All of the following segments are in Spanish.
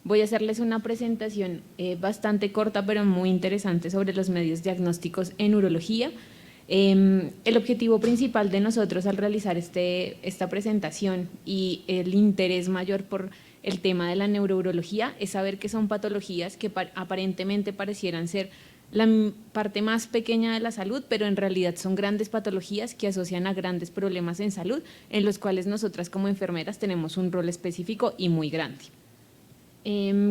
Voy a hacerles una presentación bastante corta pero muy interesante sobre los medios diagnósticos en urología. El objetivo principal de nosotros al realizar esta presentación y el interés mayor por el tema de la neurourología es saber que son patologías que aparentemente parecieran ser la parte más pequeña de la salud, pero en realidad son grandes patologías que asocian a grandes problemas en salud, en los cuales nosotras como enfermeras tenemos un rol específico y muy grande.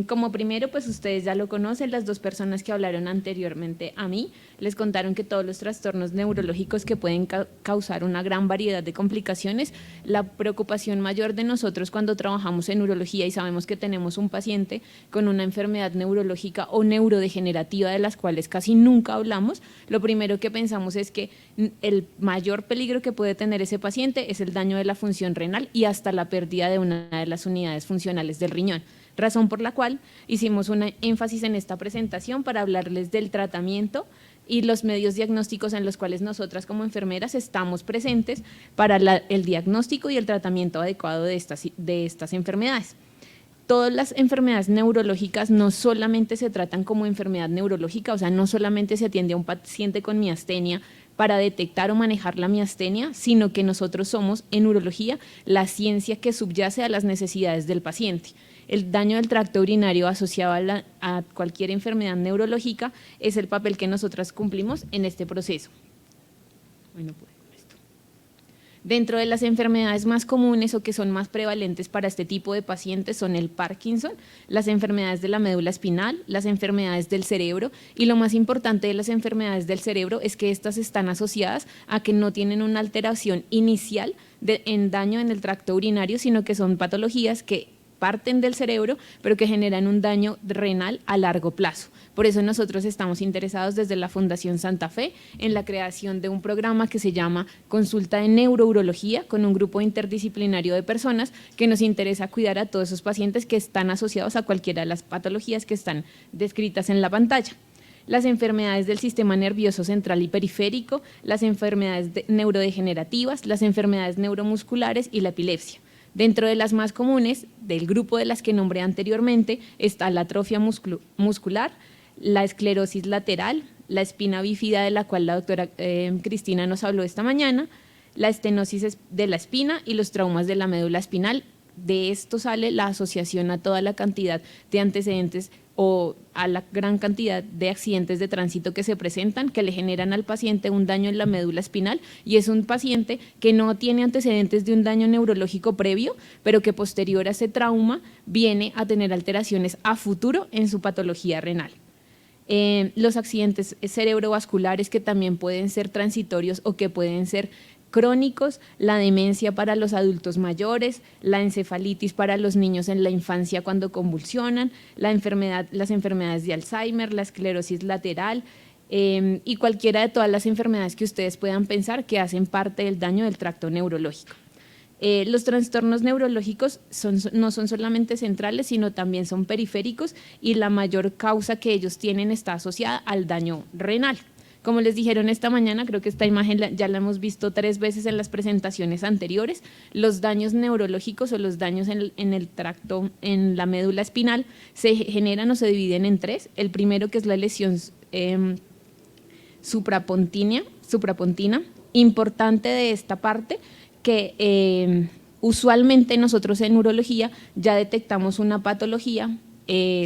Como primero, pues ustedes ya lo conocen, las dos personas que hablaron anteriormente a mí les contaron que todos los trastornos neurológicos que pueden causar una gran variedad de complicaciones. La preocupación mayor de nosotros cuando trabajamos en urología y sabemos que tenemos un paciente con una enfermedad neurológica o neurodegenerativa de las cuales casi nunca hablamos, lo primero que pensamos es que el mayor peligro que puede tener ese paciente es el daño de la función renal y hasta la pérdida de una de las unidades funcionales del riñón. Razón por la cual hicimos un énfasis en esta presentación para hablarles del tratamiento y los medios diagnósticos en los cuales nosotras como enfermeras estamos presentes para el diagnóstico y el tratamiento adecuado de estas enfermedades. Todas las enfermedades neurológicas no solamente se tratan como enfermedad neurológica, o sea, no solamente se atiende a un paciente con miastenia para detectar o manejar la miastenia, sino que nosotros somos en urología la ciencia que subyace a las necesidades del paciente. El daño del tracto urinario asociado a cualquier enfermedad neurológica es el papel que nosotras cumplimos en este proceso. Bueno, pues esto. Dentro de las enfermedades más comunes o que son más prevalentes para este tipo de pacientes son el Parkinson, las enfermedades de la médula espinal, las enfermedades del cerebro, y lo más importante de las enfermedades del cerebro es que estas están asociadas a que no tienen una alteración inicial en daño en el tracto urinario, sino que son patologías que parten del cerebro, pero que generan un daño renal a largo plazo. Por eso nosotros estamos interesados desde la Fundación Santa Fe en la creación de un programa que se llama Consulta de Neurourología, con un grupo interdisciplinario de personas que nos interesa cuidar a todos esos pacientes que están asociados a cualquiera de las patologías que están descritas en la pantalla. Las enfermedades del sistema nervioso central y periférico, las enfermedades neurodegenerativas, las enfermedades neuromusculares y la epilepsia. Dentro de las más comunes, del grupo de las que nombré anteriormente, está la atrofia muscular, la esclerosis lateral, la espina bífida de la cual la doctora Cristina nos habló esta mañana, la estenosis de la espina y los traumas de la médula espinal. De esto sale la asociación a toda la cantidad de antecedentes o a la gran cantidad de accidentes de tránsito que se presentan, que le generan al paciente un daño en la médula espinal, y es un paciente que no tiene antecedentes de un daño neurológico previo, pero que posterior a ese trauma viene a tener alteraciones a futuro en su patología renal. Los accidentes cerebrovasculares que también pueden ser transitorios o que pueden ser crónicos, la demencia para los adultos mayores, la encefalitis para los niños en la infancia cuando convulsionan, las enfermedades de Alzheimer, la esclerosis lateral y cualquiera de todas las enfermedades que ustedes puedan pensar que hacen parte del daño del tracto neurológico. Los trastornos neurológicos no son solamente centrales, sino también son periféricos, y la mayor causa que ellos tienen está asociada al daño renal. Como les dijeron esta mañana, creo que esta imagen ya la hemos visto 3 veces en las presentaciones anteriores, los daños neurológicos o los daños en el tracto, en la médula espinal, se generan o se dividen en 3. El primero, que es la lesión suprapontina, importante de esta parte, que usualmente nosotros en urología ya detectamos una patología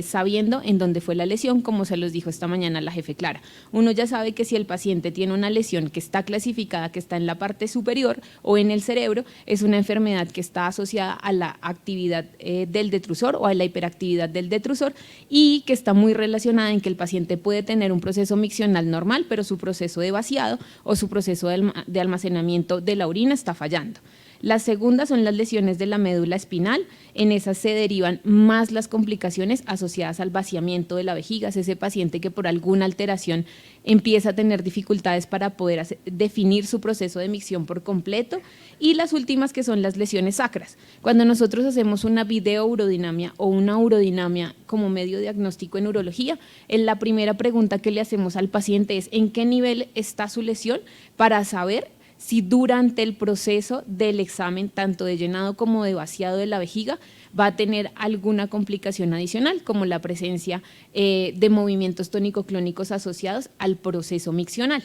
sabiendo en dónde fue la lesión, como se los dijo esta mañana la jefe Clara. Uno ya sabe que si el paciente tiene una lesión que está clasificada, que está en la parte superior o en el cerebro, es una enfermedad que está asociada a la actividad del detrusor o a la hiperactividad del detrusor, y que está muy relacionada en que el paciente puede tener un proceso miccional normal, pero su proceso de vaciado o su proceso de almacenamiento de la orina está fallando. La segunda son las lesiones de la médula espinal. En esas se derivan más las complicaciones asociadas al vaciamiento de la vejiga. Es ese paciente que por alguna alteración empieza a tener dificultades para poder definir su proceso de micción por completo. Y las últimas, que son las lesiones sacras. Cuando nosotros hacemos una videourodinamia o una urodinamia como medio diagnóstico en urología, la primera pregunta que le hacemos al paciente es ¿en qué nivel está su lesión?, para saber si durante el proceso del examen, tanto de llenado como de vaciado de la vejiga, va a tener alguna complicación adicional, como la presencia de movimientos tónico-clónicos asociados al proceso miccional.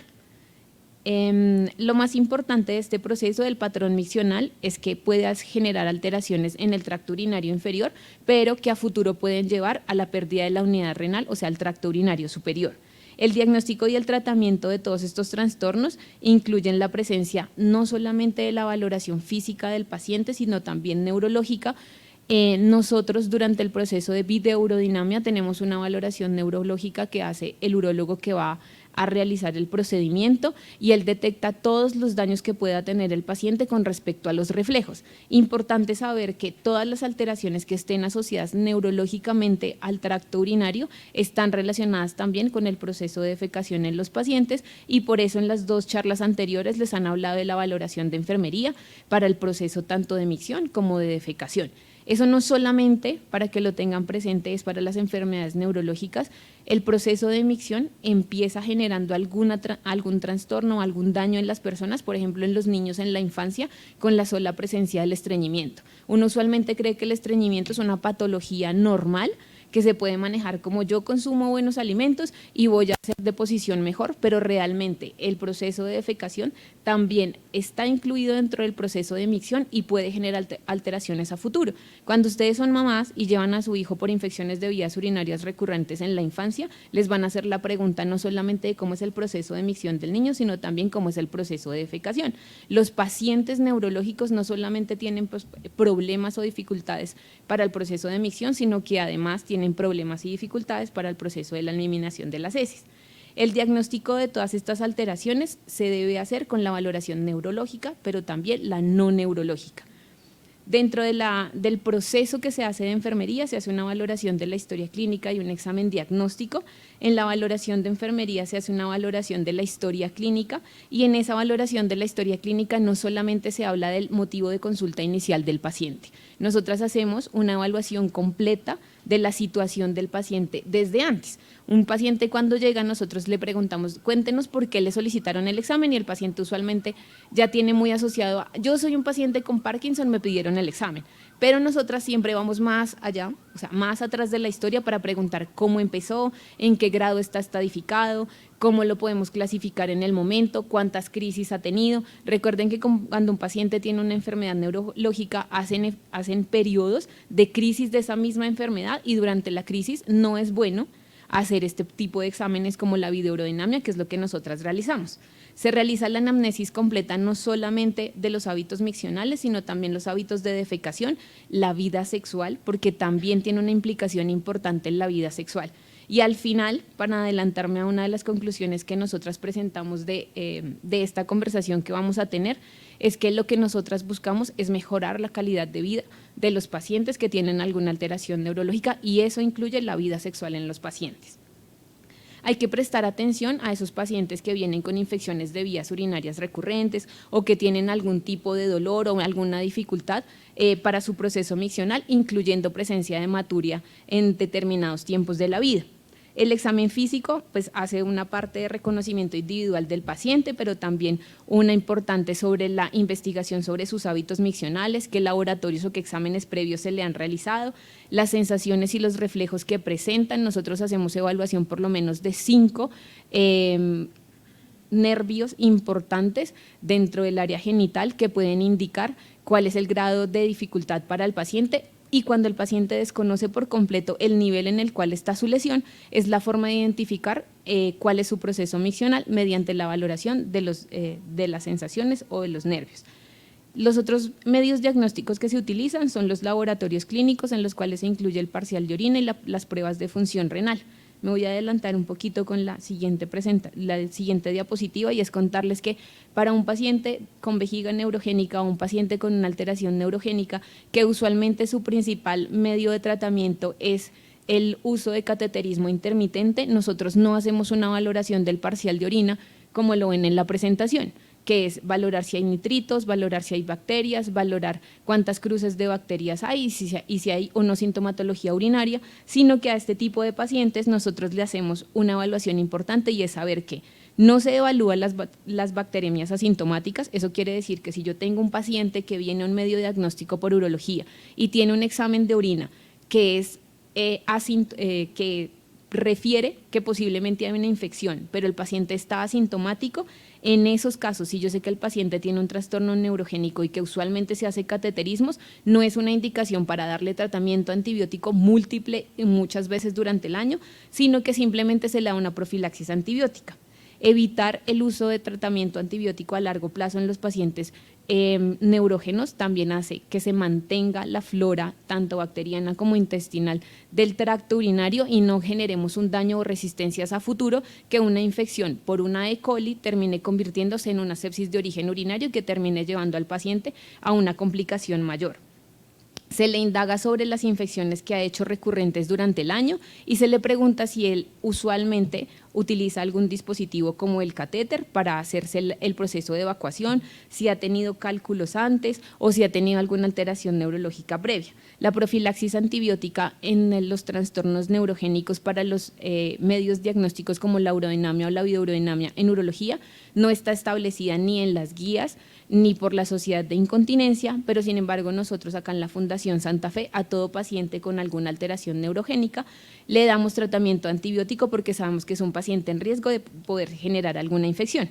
Lo más importante de este proceso del patrón miccional es que puede generar alteraciones en el tracto urinario inferior, pero que a futuro pueden llevar a la pérdida de la unidad renal, o sea, al tracto urinario superior. El diagnóstico y el tratamiento de todos estos trastornos incluyen la presencia no solamente de la valoración física del paciente, sino también neurológica. Nosotros durante el proceso de videourodinamia tenemos una valoración neurológica que hace el urólogo que va a realizar el procedimiento, y él detecta todos los daños que pueda tener el paciente con respecto a los reflejos. Importante saber que todas las alteraciones que estén asociadas neurológicamente al tracto urinario están relacionadas también con el proceso de defecación en los pacientes, y por eso en las 2 charlas anteriores les han hablado de la valoración de enfermería para el proceso tanto de micción como de defecación. Eso no solamente, para que lo tengan presente, es para las enfermedades neurológicas. El proceso de micción empieza generando algún trastorno o algún daño en las personas, por ejemplo en los niños en la infancia, con la sola presencia del estreñimiento. Uno usualmente cree que el estreñimiento es una patología normal, que se puede manejar como yo consumo buenos alimentos y voy a hacer deposición mejor, pero realmente el proceso de defecación también está incluido dentro del proceso de micción y puede generar alteraciones a futuro. Cuando ustedes son mamás y llevan a su hijo por infecciones de vías urinarias recurrentes en la infancia, les van a hacer la pregunta no solamente de cómo es el proceso de micción del niño, sino también cómo es el proceso de defecación. Los pacientes neurológicos no solamente tienen problemas o dificultades para el proceso de micción, sino que además tienen problemas y dificultades para el proceso de la eliminación de las heces. El diagnóstico de todas estas alteraciones se debe hacer con la valoración neurológica, pero también la no neurológica. Dentro del proceso que se hace de enfermería se hace una valoración de la historia clínica y un examen diagnóstico. En la valoración de enfermería se hace una valoración de la historia clínica, y en esa valoración de la historia clínica no solamente se habla del motivo de consulta inicial del paciente. Nosotras hacemos una evaluación completa de la situación del paciente desde antes. Un paciente cuando llega, nosotros le preguntamos, cuéntenos por qué le solicitaron el examen, y el paciente usualmente ya tiene muy asociado a, yo soy un paciente con Parkinson, me pidieron el examen. Pero nosotras siempre vamos más allá, o sea, más atrás de la historia, para preguntar cómo empezó, en qué grado está estadificado, cómo lo podemos clasificar en el momento, cuántas crisis ha tenido. Recuerden que cuando un paciente tiene una enfermedad neurológica hacen periodos de crisis de esa misma enfermedad, y durante la crisis no es bueno hacer este tipo de exámenes como la videourodinamia, que es lo que nosotras realizamos. Se realiza la anamnesis completa no solamente de los hábitos miccionales, sino también los hábitos de defecación, la vida sexual, porque también tiene una implicación importante en la vida sexual. Y al final, para adelantarme a una de las conclusiones que nosotras presentamos de esta conversación que vamos a tener, es que lo que nosotras buscamos es mejorar la calidad de vida de los pacientes que tienen alguna alteración neurológica, y eso incluye la vida sexual en los pacientes. Hay que prestar atención a esos pacientes que vienen con infecciones de vías urinarias recurrentes o que tienen algún tipo de dolor o alguna dificultad para su proceso miccional, incluyendo presencia de hematuria en determinados tiempos de la vida. El examen físico pues hace una parte de reconocimiento individual del paciente, pero también una importante sobre la investigación sobre sus hábitos miccionales, qué laboratorios o qué exámenes previos se le han realizado, las sensaciones y los reflejos que presentan. Nosotros hacemos evaluación por lo menos de 5 nervios importantes dentro del área genital que pueden indicar cuál es el grado de dificultad para el paciente. Y cuando el paciente desconoce por completo el nivel en el cual está su lesión, es la forma de identificar cuál es su proceso miccional mediante la valoración de las sensaciones o de los nervios. Los otros medios diagnósticos que se utilizan son los laboratorios clínicos, en los cuales se incluye el parcial de orina y las pruebas de función renal. Me voy a adelantar un poquito con la siguiente diapositiva, y es contarles que para un paciente con vejiga neurogénica o un paciente con una alteración neurogénica, que usualmente su principal medio de tratamiento es el uso de cateterismo intermitente, nosotros no hacemos una valoración del parcial de orina como lo ven en la presentación, que es valorar si hay nitritos, valorar si hay bacterias, valorar cuántas cruces de bacterias hay y si hay o no sintomatología urinaria, sino que a este tipo de pacientes nosotros le hacemos una evaluación importante, y es saber que No se evalúan las bacteremias asintomáticas, eso quiere decir que si yo tengo un paciente que viene a un medio diagnóstico por urología y tiene un examen de orina que que refiere que posiblemente hay una infección, pero el paciente está asintomático, en esos casos, si yo sé que el paciente tiene un trastorno neurogénico y que usualmente se hace cateterismos, no es una indicación para darle tratamiento antibiótico múltiple muchas veces durante el año, sino que simplemente se le da una profilaxis antibiótica. Evitar el uso de tratamiento antibiótico a largo plazo en los pacientes neurógenos también hace que se mantenga la flora, tanto bacteriana como intestinal, del tracto urinario y no generemos un daño o resistencias a futuro que una infección por una E. coli termine convirtiéndose en una sepsis de origen urinario que termine llevando al paciente a una complicación mayor. Se le indaga sobre las infecciones que ha hecho recurrentes durante el año y se le pregunta si él usualmente utiliza algún dispositivo como el catéter para hacerse el proceso de evacuación, si ha tenido cálculos antes o si ha tenido alguna alteración neurológica previa. La profilaxis antibiótica en los trastornos neurogénicos para los medios diagnósticos como la urodinamia o la bidourodinamia en urología no está establecida ni en las guías ni por la Sociedad de Incontinencia, pero sin embargo nosotros acá en la Fundación Santa Fe a todo paciente con alguna alteración neurogénica le damos tratamiento antibiótico porque sabemos que es un paciente en riesgo de poder generar alguna infección.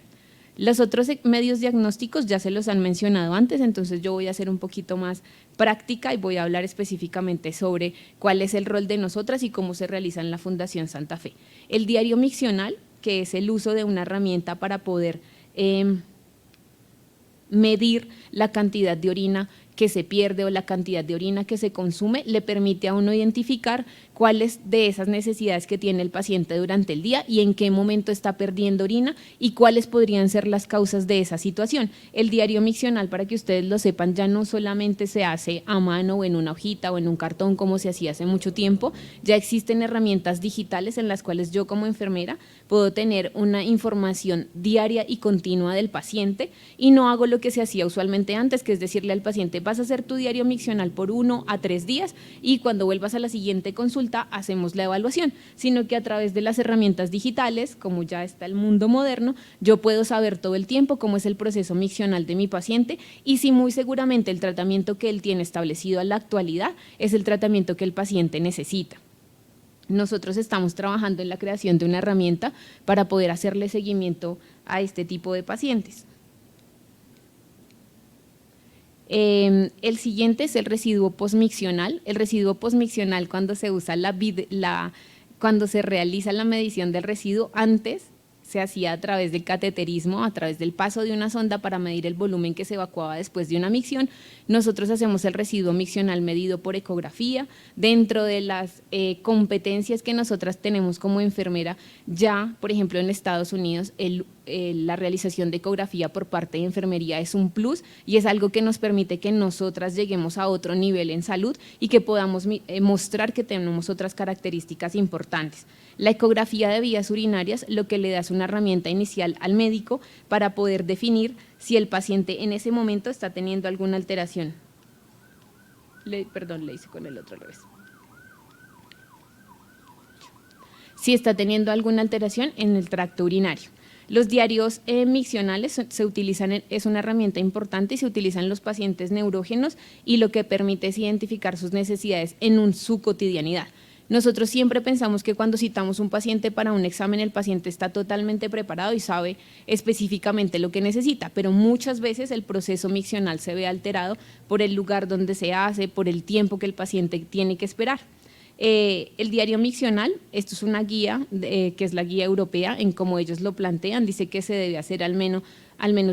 Los otros medios diagnósticos ya se los han mencionado antes, entonces yo voy a hacer un poquito más práctica y voy a hablar específicamente sobre cuál es el rol de nosotras y cómo se realiza en la Fundación Santa Fe. El diario miccional, que es el uso de una herramienta para poder medir la cantidad de orina que se pierde o la cantidad de orina que se consume, le permite a uno identificar cuáles de esas necesidades que tiene el paciente durante el día y en qué momento está perdiendo orina y cuáles podrían ser las causas de esa situación. El diario miccional, para que ustedes lo sepan, ya no solamente se hace a mano o en una hojita o en un cartón como se hacía hace mucho tiempo, ya existen herramientas digitales en las cuales yo como enfermera puedo tener una información diaria y continua del paciente y no hago lo que se hacía usualmente antes, que es decirle al paciente, vas a hacer tu diario miccional por 1 a 3 días y cuando vuelvas a la siguiente consulta hacemos la evaluación, sino que a través de las herramientas digitales, como ya está el mundo moderno, yo puedo saber todo el tiempo cómo es el proceso miccional de mi paciente y si muy seguramente el tratamiento que él tiene establecido a la actualidad es el tratamiento que el paciente necesita. Nosotros estamos trabajando en la creación de una herramienta para poder hacerle seguimiento a este tipo de pacientes. El siguiente es el residuo posmiccional. El residuo posmiccional, cuando se usa cuando se realiza la medición del residuo, antes se hacía a través del cateterismo, a través del paso de una sonda para medir el volumen que se evacuaba después de una micción. Nosotros hacemos el residuo miccional medido por ecografía. Dentro de las competencias que nosotras tenemos como enfermera, ya, por ejemplo, en Estados Unidos, la realización de ecografía por parte de enfermería es un plus y es algo que nos permite que nosotras lleguemos a otro nivel en salud y que podamos mostrar que tenemos otras características importantes. La ecografía de vías urinarias lo que le da es una herramienta inicial al médico para poder definir si el paciente en ese momento está teniendo alguna alteración. Perdón, le hice con el otro al revés. Si está teniendo alguna alteración en el tracto urinario. Los diarios miccionales se utilizan, es una herramienta importante y se utilizan en los pacientes neurógenos y lo que permite es identificar sus necesidades en su cotidianidad. Nosotros siempre pensamos que cuando citamos un paciente para un examen, el paciente está totalmente preparado y sabe específicamente lo que necesita, pero muchas veces el proceso miccional se ve alterado por el lugar donde se hace, por el tiempo que el paciente tiene que esperar. El diario miccional, esto es una guía, que es la guía europea, en cómo ellos lo plantean, dice que se debe hacer al menos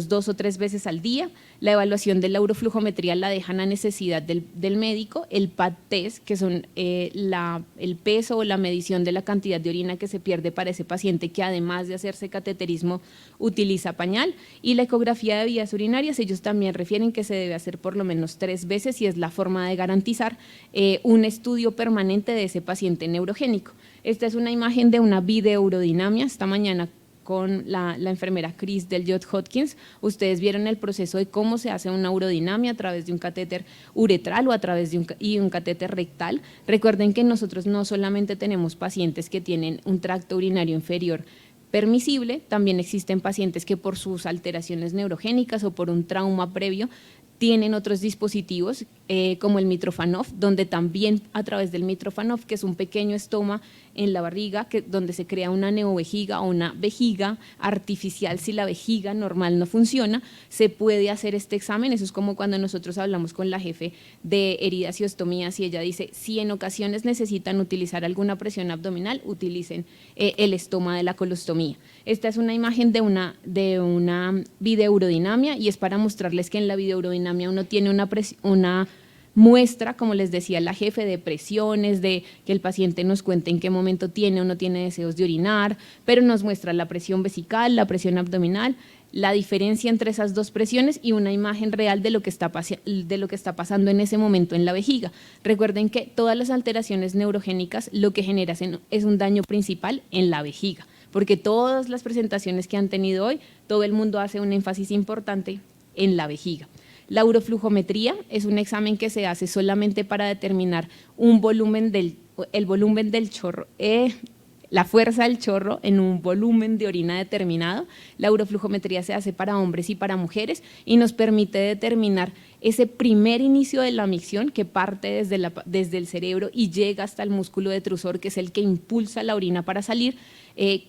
2 o 3 veces al día. La evaluación de la uroflujometría la dejan a necesidad del médico. El pad test, que son el peso o la medición de la cantidad de orina que se pierde para ese paciente que además de hacerse cateterismo utiliza pañal. Y la ecografía de vías urinarias, ellos también refieren que se debe hacer por lo menos 3 veces y es la forma de garantizar un estudio permanente de ese paciente neurogénico. Esta es una imagen de una bideurodinamia. Esta mañana con la enfermera Chris del Johns Hopkins, ustedes vieron el proceso de cómo se hace una urodinamia a través de un catéter uretral o a través de un catéter rectal. Recuerden que nosotros no solamente tenemos pacientes que tienen un tracto urinario inferior permisible. También existen pacientes que por sus alteraciones neurogénicas o por un trauma previo tienen otros dispositivos como el Mitrofanoff, donde también a través del Mitrofanoff, que es un pequeño estoma en la barriga, donde se crea una neovejiga o una vejiga artificial si la vejiga normal no funciona, se puede hacer este examen. Eso es como cuando nosotros hablamos con la jefe de heridas y ostomías y ella dice, si en ocasiones necesitan utilizar alguna presión abdominal, utilicen el estoma de la colostomía. Esta es una imagen de una videourodinamia y es para mostrarles que en la videourodinamia uno tiene una muestra, como les decía la jefe, de presiones, de que el paciente nos cuente en qué momento tiene o no tiene deseos de orinar, pero nos muestra la presión vesical, la presión abdominal, la diferencia entre esas dos presiones y una imagen real de lo que está pasando en ese momento en la vejiga. Recuerden que todas las alteraciones neurogénicas lo que generan es un daño principal en la vejiga, porque todas las presentaciones que han tenido hoy, todo el mundo hace un énfasis importante en la vejiga. La uroflujometría es un examen que se hace solamente para determinar el volumen del chorro, la fuerza del chorro en un volumen de orina determinado. La uroflujometría se hace para hombres y para mujeres y nos permite determinar ese primer inicio de la micción que parte desde el cerebro y llega hasta el músculo detrusor, que es el que impulsa la orina para salir,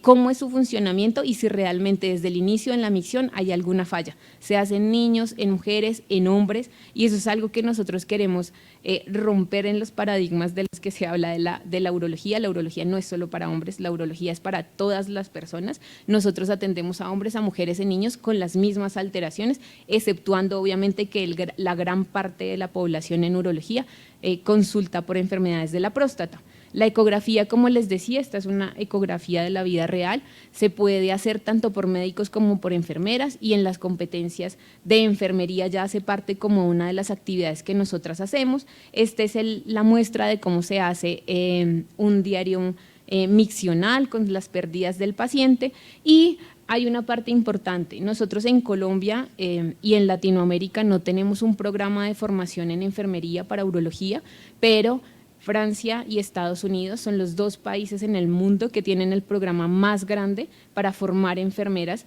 cómo es su funcionamiento y si realmente desde el inicio en la micción hay alguna falla. Se hace en niños, en mujeres, en hombres, y eso es algo que nosotros queremos romper en los paradigmas de los que se habla de la urología. La urología no es solo para hombres, la urología es para todas las personas. Nosotros atendemos a hombres, a mujeres y niños con las mismas alteraciones, exceptuando obviamente que la gran parte de la población en urología consulta por enfermedades de la próstata. La ecografía, como les decía, esta es una ecografía de la vida real, se puede hacer tanto por médicos como por enfermeras y en las competencias de enfermería ya hace parte como una de las actividades que nosotras hacemos. Esta es la muestra de cómo se hace un diario miccional con las pérdidas del paciente y hay una parte importante. Nosotros en Colombia y en Latinoamérica no tenemos un programa de formación en enfermería para urología, pero Francia y Estados Unidos son los dos países en el mundo que tienen el programa más grande para formar enfermeras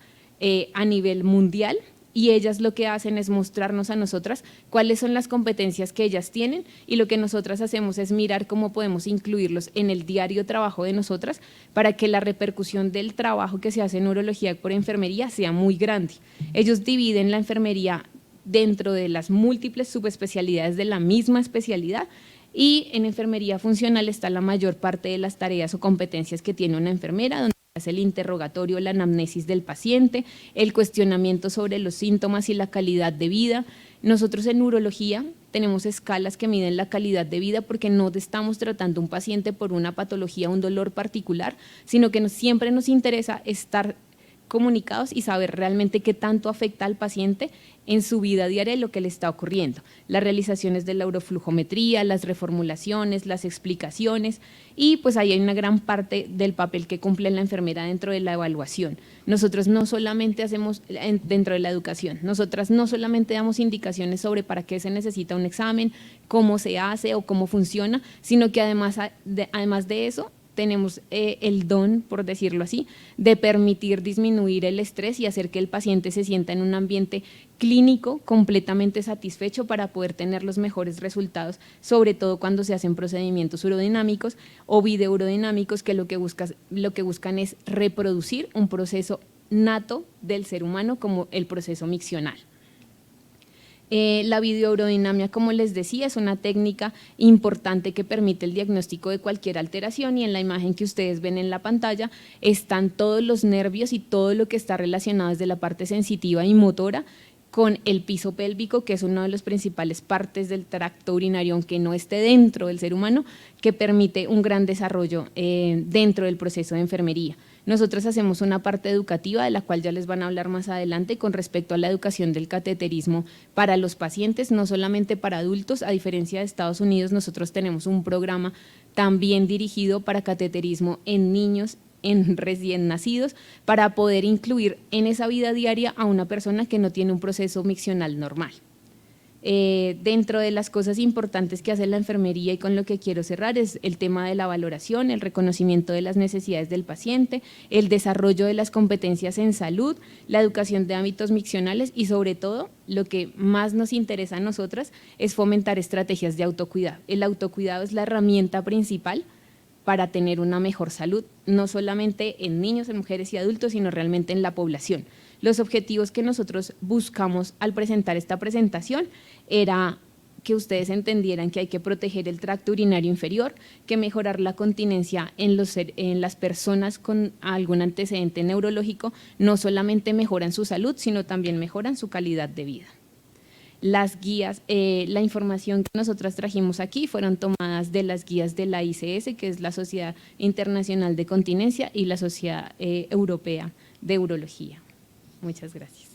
a nivel mundial y ellas lo que hacen es mostrarnos a nosotras cuáles son las competencias que ellas tienen y lo que nosotras hacemos es mirar cómo podemos incluirlos en el diario trabajo de nosotras para que la repercusión del trabajo que se hace en urología por enfermería sea muy grande. Ellos dividen la enfermería dentro de las múltiples subespecialidades de la misma especialidad y en enfermería funcional está la mayor parte de las tareas o competencias que tiene una enfermera, donde hace el interrogatorio, la anamnesis del paciente, el cuestionamiento sobre los síntomas y la calidad de vida. Nosotros en urología tenemos escalas que miden la calidad de vida porque no estamos tratando un paciente por una patología, un dolor particular, sino que siempre nos interesa estar comunicados y saber realmente qué tanto afecta al paciente en su vida diaria y lo que le está ocurriendo. Las realizaciones de la uroflujometría, las reformulaciones, las explicaciones y pues ahí hay una gran parte del papel que cumple la enfermera dentro de la evaluación. Nosotros no solamente hacemos dentro de la educación, nosotras no solamente damos indicaciones sobre para qué se necesita un examen, cómo se hace o cómo funciona, sino que además de eso tenemos el don, por decirlo así, de permitir disminuir el estrés y hacer que el paciente se sienta en un ambiente clínico completamente satisfecho para poder tener los mejores resultados, sobre todo cuando se hacen procedimientos urodinámicos o videourodinamicos que lo que buscan es reproducir un proceso nato del ser humano como el proceso miccional. La videourodinamia, como les decía, es una técnica importante que permite el diagnóstico de cualquier alteración y en la imagen que ustedes ven en la pantalla están todos los nervios y todo lo que está relacionado desde la parte sensitiva y motora con el piso pélvico, que es una de las principales partes del tracto urinario, aunque no esté dentro del ser humano, que permite un gran desarrollo dentro del proceso de enfermería. Nosotros hacemos una parte educativa de la cual ya les van a hablar más adelante con respecto a la educación del cateterismo para los pacientes, no solamente para adultos. A diferencia de Estados Unidos, nosotros tenemos un programa también dirigido para cateterismo en niños, en recién nacidos, para poder incluir en esa vida diaria a una persona que no tiene un proceso miccional normal. Dentro de las cosas importantes que hace la enfermería y con lo que quiero cerrar es el tema de la valoración, el reconocimiento de las necesidades del paciente, el desarrollo de las competencias en salud, la educación de hábitos miccionales y sobre todo lo que más nos interesa a nosotras es fomentar estrategias de autocuidado. El autocuidado es la herramienta principal para tener una mejor salud, no solamente en niños, en mujeres y adultos, sino realmente en la población. Los objetivos que nosotros buscamos al presentar esta presentación era que ustedes entendieran que hay que proteger el tracto urinario inferior, que mejorar la continencia en las personas con algún antecedente neurológico no solamente mejoran su salud, sino también mejoran su calidad de vida. Las guías, la información que nosotras trajimos aquí fueron tomadas de las guías de la ICS, que es la Sociedad Internacional de Continencia, y la Sociedad Europea de Urología. Muchas gracias.